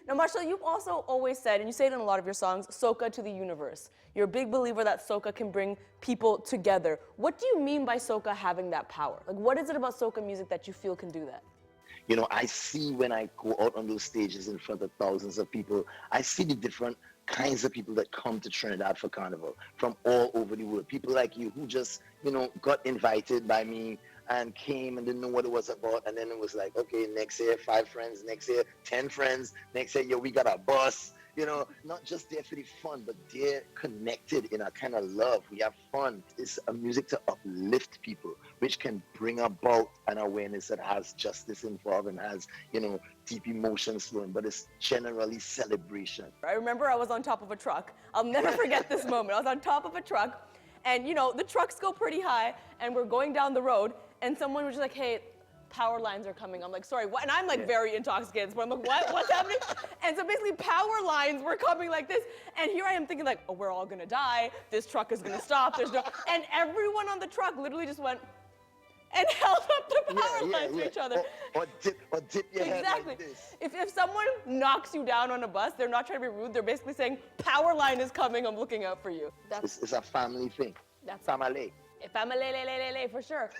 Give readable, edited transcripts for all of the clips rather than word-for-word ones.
Now, Marshall, you've also always said, and you say it in a lot of your songs, soca to the universe. You're a big believer that soca can bring people together. What do you mean by soca having that power? Like, what is it about soca music that you feel can do that? You know, I see when I go out on those stages in front of thousands of people, I see the different kinds of people that come to Trinidad for Carnival from all over the world. People like you who just, you know, got invited by me and came and didn't know what it was about. And then it was like, okay, next year, 5 friends, next year, 10 friends, next year, yo, we got a bus. You know, not just there for the fun, but they're connected in a kind of love. We have fun. It's a music to uplift people, which can bring about an awareness that has justice involved and has, you know, deep emotions flowing, but it's generally celebration. I remember I was on top of a truck. I'll never forget this moment. I was on top of a truck, and you know, the trucks go pretty high, and we're going down the road, and someone was just like, hey, power lines are coming. I'm like, sorry, what? And I'm like very intoxicated, so I'm like, what? What's happening? And so basically power lines were coming like this, and here I am thinking like, oh, we're all gonna die. This truck is gonna stop. There's no, and everyone on the truck literally just went and held up the power lines to each other. Or dip your head like this. If someone knocks you down on a bus, they're not trying to be rude. They're basically saying, power line is coming. I'm looking out for you. It's a family thing. That's family. Family, for sure.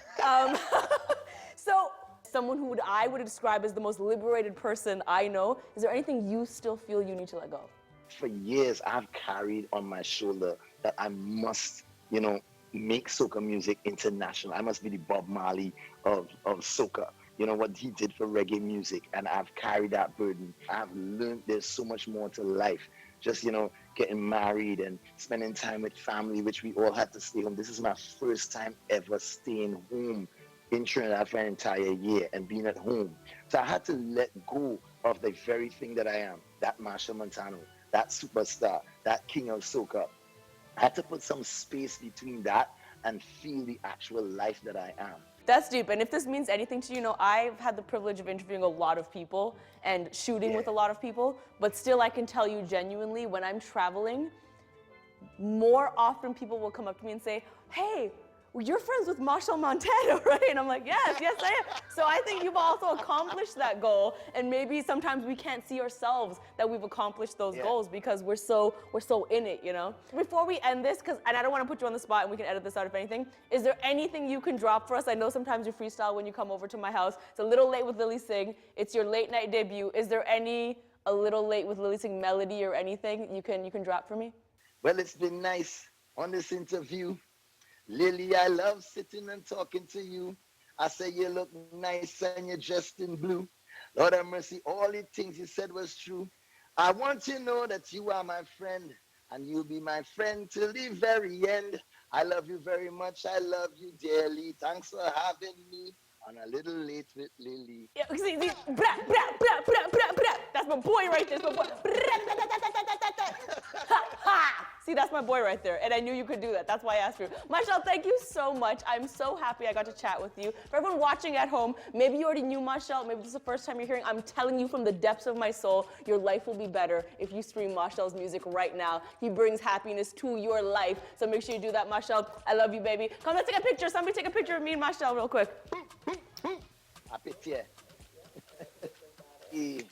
So, someone who I would describe as the most liberated person I know, is there anything you still feel you need to let go? For years, I've carried on my shoulder that I must, you know, make soca music international. I must be the Bob Marley of soca. You know, what he did for reggae music, and I've carried that burden. I've learned there's so much more to life. Just, you know, getting married and spending time with family, which we all had to stay home. This is my first time ever staying home in Trinidad for an entire year and being at home. So I had to let go of the very thing that I am, that Machel Montano, that superstar, that king of soca. I had to put some space between that and feel the actual life that I am. That's deep, and if this means anything to you, know, I've had the privilege of interviewing a lot of people and shooting with a lot of people, but still I can tell you genuinely, when I'm traveling, more often people will come up to me and say, hey, well, you're friends with Machel Montano, right? And I'm like, yes, I am. So I think you've also accomplished that goal, and maybe sometimes we can't see ourselves that we've accomplished those goals because we're so in it, you know? Before we end this, and I don't want to put you on the spot and we can edit this out if anything, is there anything you can drop for us? I know sometimes you freestyle when you come over to my house. It's a little late with Lilly Singh. It's your late night debut. Is there a little late with Lilly Singh melody or anything you can drop for me? Well, it's been nice on this interview. Lily, I love sitting and talking to you. I say you look nice and you're dressed in blue. Lord have mercy, all the things you said was true. I want you to know that you are my friend, and you'll be my friend till the very end. I love you very much. I love you dearly. Thanks for having me on A Little Late with Lily. Yeah, see, that's my boy right there. That's my boy. See, that's my boy right there, and I knew you could do that. That's why I asked you. Machel, thank you so much. I'm so happy I got to chat with you. For everyone watching at home, maybe you already knew Machel, maybe this is the first time you're hearing. I'm telling you from the depths of my soul, your life will be better if you stream Machel's music right now. He brings happiness to your life, so make sure you do that, Machel. I love you, baby. Come, let's take a picture. Somebody take a picture of me and Machel real quick. A picture. Hey.